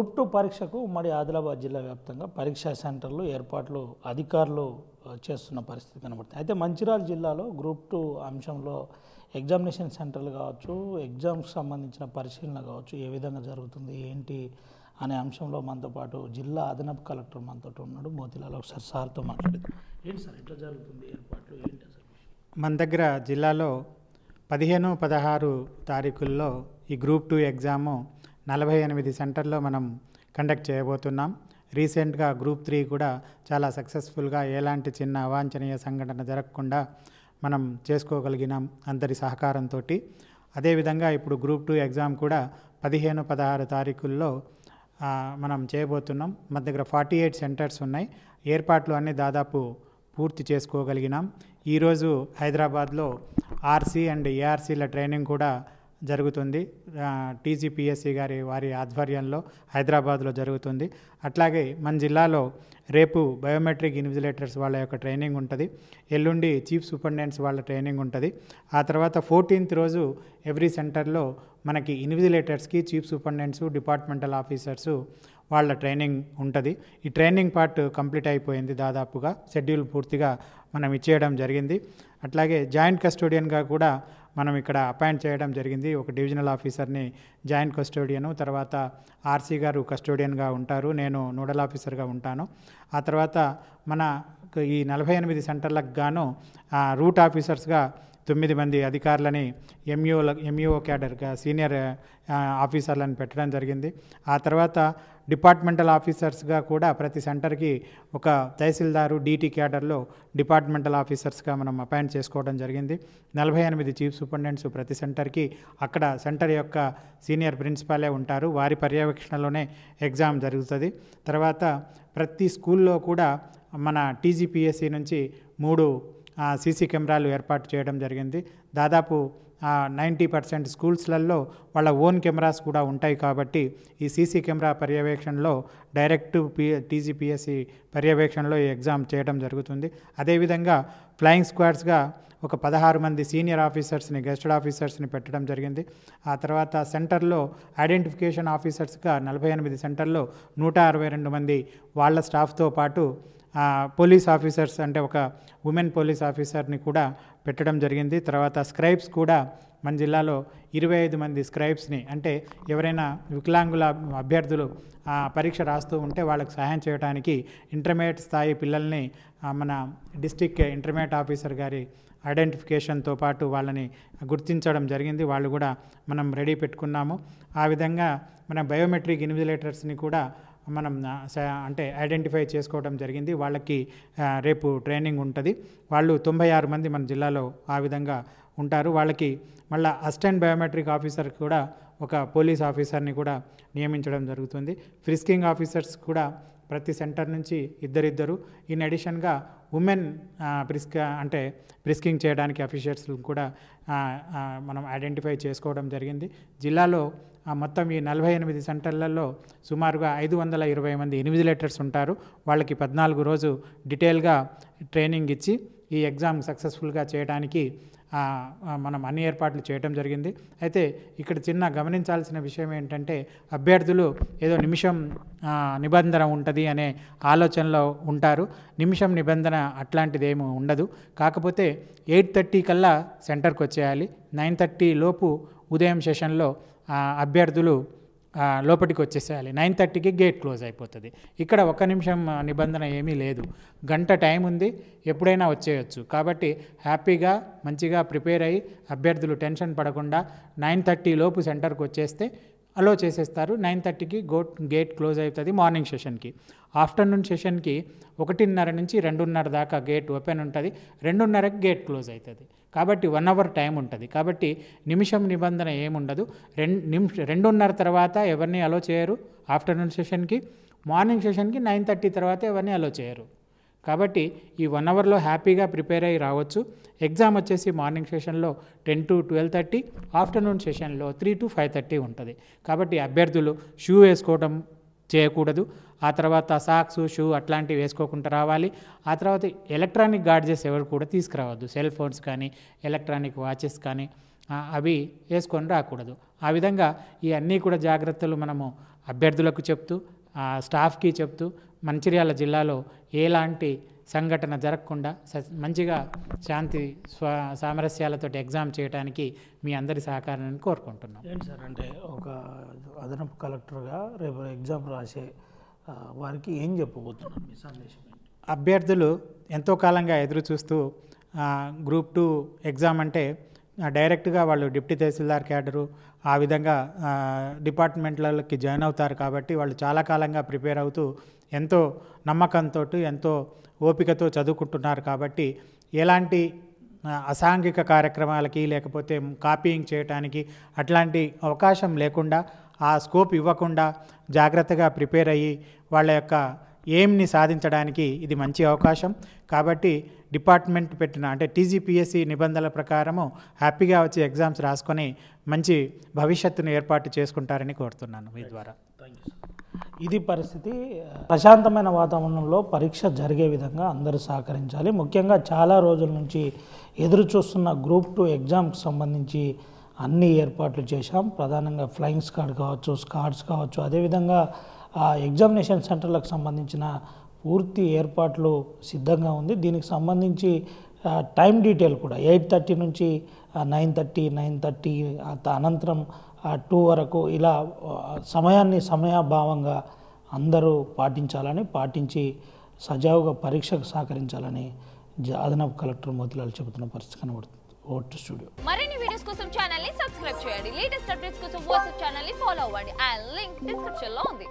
Group 2 పరీక్షకు ఉమ్మడి ఆదిలాబాద్ జిల్లా వ్యాప్తంగా పరీక్షా సెంటర్లు ఏర్పాట్లు అధికారులు చేస్తున్న పరిస్థితి కనబడుతుంది. అయితే మంచిర్యాల జిల్లాలో గ్రూప్ 2 అంశంలో ఎగ్జామినేషన్ సెంటర్లు కావచ్చు, ఎగ్జామ్కి సంబంధించిన పరిశీలన కావచ్చు, ఏ విధంగా జరుగుతుంది ఏంటి అనే అంశంలో మనతో పాటు జిల్లా అదనపు కలెక్టర్ మనతో ఉన్నాడు మోతిలాల్. ఒకసారి సార్తో మాట్లాడేది. ఏంటి సార్ ఎట్లా జరుగుతుంది ఏర్పాట్లు ఏంటి అసలు? మన దగ్గర జిల్లాలో 15, 16 తారీఖుల్లో ఈ గ్రూప్ 2 ఎగ్జాము 48 సెంటర్లో మనం కండక్ట్ చేయబోతున్నాం. రీసెంట్గా గ్రూప్ 3 కూడా చాలా సక్సెస్ఫుల్గా ఎలాంటి చిన్న అవాంఛనీయ సంఘటన జరగకుండా మనం చేసుకోగలిగినాం అందరి సహకారంతో. అదేవిధంగా ఇప్పుడు గ్రూప్ 2 ఎగ్జామ్ కూడా 15, 16 తారీఖుల్లో మనం చేయబోతున్నాం. మన దగ్గర 48 సెంటర్స్ ఉన్నాయి. ఏర్పాట్లు అన్నీ దాదాపు పూర్తి చేసుకోగలిగినాం. ఈరోజు హైదరాబాద్లో ఆర్సీ అండ్ ఏఆర్సీల ట్రైనింగ్ కూడా జరుగుతుంది. టీజీపీఎస్సీ వారి ఆధ్వర్యంలో హైదరాబాద్లో జరుగుతుంది. అట్లాగే మన జిల్లాలో రేపు బయోమెట్రిక్ ఇన్విజిలేటర్స్ వాళ్ళ యొక్క ట్రైనింగ్ ఉంటుంది. ఎల్లుండి చీఫ్ సూపరింటెండెంట్స్ వాళ్ళ ట్రైనింగ్ ఉంటుంది. ఆ తర్వాత 14th రోజు ఎవ్రీ సెంటర్లో మనకి ఇన్విజిలేటర్స్కి చీఫ్ సూపరింటెండెంట్స్, డిపార్ట్మెంటల్ ఆఫీసర్సు వాళ్ళ ట్రైనింగ్ ఉంటుంది. ఈ ట్రైనింగ్ పార్ట్ కంప్లీట్ అయిపోయింది. దాదాపుగా షెడ్యూల్ పూర్తిగా మనం ఇచ్చేయడం జరిగింది. అట్లాగే జాయింట్ కస్టోడియన్గా కూడా మనం ఇక్కడ అపాయింట్ చేయడం జరిగింది. ఒక డివిజనల్ ఆఫీసర్ని జాయింట్ కస్టోడియను, తర్వాత ఆర్సీ గారు కస్టోడియన్గా ఉంటారు, నేను నోడల్ ఆఫీసర్గా ఉంటాను. ఆ తర్వాత మన ఈ 48 సెంటర్లకు గాను రూట్ ఆఫీసర్స్గా 9 మంది అధికారులని ఎంఈఓ క్యాడర్గా సీనియర్ ఆఫీసర్లను పెట్టడం జరిగింది. ఆ తర్వాత డిపార్ట్మెంటల్ ఆఫీసర్స్గా కూడా ప్రతి సెంటర్కి ఒక తహసీల్దారు డీటీ క్యాడర్లో డిపార్ట్మెంటల్ ఆఫీసర్స్గా మనం అపాయింట్ చేసుకోవడం జరిగింది. 48 చీఫ్ సూపరింటెండెంట్స్ ప్రతి సెంటర్కి, అక్కడ సెంటర్ యొక్క సీనియర్ ప్రిన్సిపాలే ఉంటారు. వారి పర్యవేక్షణలోనే ఎగ్జామ్ జరుగుతుంది. తర్వాత ప్రతి స్కూల్లో కూడా మన టీజీపీఎస్సీ నుంచి 3 సీసీ కెమెరాలు ఏర్పాటు చేయడం జరిగింది. దాదాపు 90% స్కూల్స్లలో వాళ్ళ ఓన్ కెమెరాస్ కూడా ఉంటాయి. కాబట్టి ఈ సీసీ కెమెరా పర్యవేక్షణలో డైరెక్ట్ టీజీపీఎస్సీ పర్యవేక్షణలో ఈ ఎగ్జామ్ చేయడం జరుగుతుంది. అదేవిధంగా ఫ్లయింగ్ స్క్వాడ్స్గా ఒక 16 మంది సీనియర్ ఆఫీసర్స్ని, గెస్టెడ్ ఆఫీసర్స్ని పెట్టడం జరిగింది. ఆ తర్వాత సెంటర్లో ఐడెంటిఫికేషన్ ఆఫీసర్స్గా 48 సెంటర్లో 162 మంది వాళ్ళ స్టాఫ్తో పాటు పోలీస్ ఆఫీసర్స్ అంటే ఒక ఉమెన్ పోలీస్ ఆఫీసర్ని కూడా పెట్టడం జరిగింది. తర్వాత స్క్రైబ్స్ కూడా మన జిల్లాలో 25 మంది స్క్రైబ్స్ని, అంటే ఎవరైనా వికలాంగుల అభ్యర్థులు పరీక్ష రాస్తూ ఉంటే వాళ్ళకి సహాయం చేయడానికి ఇంటర్మీడియట్ స్థాయి పిల్లల్ని మన డిస్ట్రిక్ట్ ఇంటర్మీడియట్ ఆఫీసర్ గారి ఐడెంటిఫికేషన్తో పాటు వాళ్ళని గుర్తించడం జరిగింది. వాళ్ళు కూడా మనం రెడీ పెట్టుకున్నాము. ఆ విధంగా మన బయోమెట్రిక్ ఇన్విజిలేటర్స్ని కూడా మనం అంటే ఐడెంటిఫై చేసుకోవడం జరిగింది. వాళ్ళకి రేపు ట్రైనింగ్ ఉంటుంది. వాళ్ళు 96 మంది మన జిల్లాలో ఆ విధంగా ఉంటారు. వాళ్ళకి మళ్ళీ అసిస్టెంట్ బయోమెట్రిక్ ఆఫీసర్ కూడా ఒక పోలీస్ ఆఫీసర్ని కూడా నియమించడం జరుగుతుంది. ఫ్రిస్కింగ్ ఆఫీసర్స్ కూడా ప్రతి సెంటర్ నుంచి ఇద్దరిద్దరు, ఇన్ అడిషన్గా ఉమెన్ ఫ్రిస్కింగ్ చేయడానికి అఫీషియల్స్ కూడా మనం ఐడెంటిఫై చేసుకోవడం జరిగింది. జిల్లాలో మొత్తం ఈ 48 సెంటర్లలో సుమారుగా 520 మంది ఇన్విజిలేటర్స్ ఉంటారు. వాళ్ళకి 14 రోజు డీటెయిల్గా ట్రైనింగ్ ఇచ్చి ఈ ఎగ్జామ్ సక్సెస్ఫుల్గా చేయడానికి మనం అన్ని ఏర్పాట్లు చేయడం జరిగింది. అయితే ఇక్కడ చిన్న గమనించాల్సిన విషయం ఏంటంటే, అభ్యర్థులు ఏదో నిమిషం నిబంధన ఉంటుంది అనే ఆలోచనలో ఉంటారు. నిమిషం నిబంధన అట్లాంటిది ఏమీ ఉండదు. కాకపోతే 8:30 కల్లా సెంటర్కి వచ్చేయాలి. 9:30 లోపు ఉదయం సెషన్లో అభ్యర్థులు లోపలికి వచ్చేసేయాలి. 9:30కి గేట్ క్లోజ్ అయిపోతుంది. ఇక్కడ 1 నిమిషం నిబంధన ఏమీ లేదు. గంట టైం ఉంది, ఎప్పుడైనా వచ్చేయచ్చు. కాబట్టి హ్యాపీగా మంచిగా ప్రిపేర్ అయ్యి అభ్యర్థులు టెన్షన్ పడకుండా 9:30 లోపు సెంటర్కి వచ్చేస్తే అలో చేసేస్తారు. 9:30కి గేట్ క్లోజ్ అవుతుంది మార్నింగ్ సెషన్కి. ఆఫ్టర్నూన్ సెషన్కి 1:30 నుంచి 2:30 దాకా గేట్ ఓపెన్ ఉంటుంది. 2:30కి గేట్ క్లోజ్ అవుతుంది. కాబట్టి 1 అవర్ టైం ఉంటుంది. కాబట్టి నిమిషం నిబంధన ఏముండదు. 2:30 తర్వాత ఎవరిని అలో చేయరు ఆఫ్టర్నూన్ సెషన్కి. మార్నింగ్ సెషన్కి 9:30 తర్వాత ఎవరిని అలో చేయరు. కాబట్టి ఈ 1 అవర్లో హ్యాపీగా ప్రిపేర్ అయ్యి రావచ్చు. ఎగ్జామ్ వచ్చేసి మార్నింగ్ సెషన్లో 10 to 12:30, ఆఫ్టర్నూన్ సెషన్లో 3 to 5:30 ఉంటుంది. కాబట్టి అభ్యర్థులు షూ వేసుకోవడం చేయకూడదు. ఆ తర్వాత సాక్స్, షూ అట్లాంటివి వేసుకోకుండా రావాలి. ఆ తర్వాత ఎలక్ట్రానిక్ గాడ్జెట్స్ ఎవరు కూడా తీసుకురావద్దు. సెల్ ఫోన్స్ కానీ, ఎలక్ట్రానిక్ వాచెస్ కానీ అవి వేసుకొని రాకూడదు. ఆ విధంగా ఈ అన్నీ కూడా జాగ్రత్తలు మనము అభ్యర్థులకు చెప్తూ స్టాఫ్కి చెప్తూ మంచిర్యాల జిల్లాలో ఎలాంటి సంఘటన జరగకుండా మంచిగా శాంతి సామరస్యాలతో ఎగ్జామ్ చేయడానికి మీ అందరి సహకారాన్ని కోరుకుంటున్నాం. ఏంటి సార్ అంటే ఒక అదనపు కలెక్టర్గా రేపు ఎగ్జామ్ రాసే వారికి ఏం చెప్పబోతున్నారు, మీ సందేశం ఏంటి? అభ్యర్థులు ఎంతో కాలంగా ఎదురు చూస్తూ గ్రూప్ 2 ఎగ్జామ్ అంటే డైరెక్ట్గా వాళ్ళు డిప్యూటీ తహసీల్దార్ క్యాడరు ఆ విధంగా డిపార్ట్మెంట్లకి జాయిన్ అవుతారు కాబట్టి వాళ్ళు చాలా కాలంగా ప్రిపేర్ అవుతూ ఎంతో నమ్మకంతో ఎంతో ఓపికతో చదువుకుంటున్నారు కాబట్టి ఎలాంటి అసాంఘిక కార్యక్రమాలకి లేకపోతే కాపీయింగ్ చేయడానికి అట్లాంటి అవకాశం లేకుండా ఆ స్కోప్ ఇవ్వకుండా జాగ్రత్తగా ప్రిపేర్ అయ్యి వాళ్ళ యొక్క ఎయిమ్ని సాధించడానికి ఇది మంచి అవకాశం. కాబట్టి డిపార్ట్మెంట్ పెట్టిన అంటే టీజీపీఎస్సీ నిబంధనల ప్రకారము హ్యాపీగా వచ్చి ఎగ్జామ్స్ రాసుకొని మంచి భవిష్యత్తును ఏర్పాటు చేసుకుంటారని కోరుతున్నాను మీ ద్వారా. ఇది పరిస్థితి. ప్రశాంతమైన వాతావరణంలో పరీక్ష జరిగే విధంగా అందరూ సహకరించాలి. ముఖ్యంగా చాలా రోజుల నుంచి ఎదురు చూస్తున్న గ్రూప్ 2 ఎగ్జామ్కి సంబంధించి అన్ని ఏర్పాట్లు చేశాం. ప్రధానంగా ఫ్లయింగ్ స్క్వాడ్ కావచ్చు, స్క్వాడ్స్ కావచ్చు, అదేవిధంగా ఎగ్జామినేషన్ సెంటర్లకు సంబంధించిన పూర్తి ఏర్పాట్లు సిద్ధంగా ఉంది. దీనికి సంబంధించి టైం డీటెయిల్ కూడా 8:30 నుంచి 9:30 అనంతరం 2 వరకు ఇలా సమయాభావంగా అందరూ పాటించి సజావుగా పరీక్షకు సహకరించాలని అదనపు కలెక్టర్ మోతిలాల్ చెబుతున్న పరిస్థితి కనబడుతుంది. Vote studio. మరిన్ని వీడియోస్ కోసం ఛానల్ ని సబ్స్క్రైబ్ చేయండి. లేటెస్ట్ అప్డేట్స్ కోసం వాట్సాప్ ఛానల్ ని ఫాలో అవ్వండి. ఆ లింక్ డిస్క్రిప్షన్ లో ఉంది.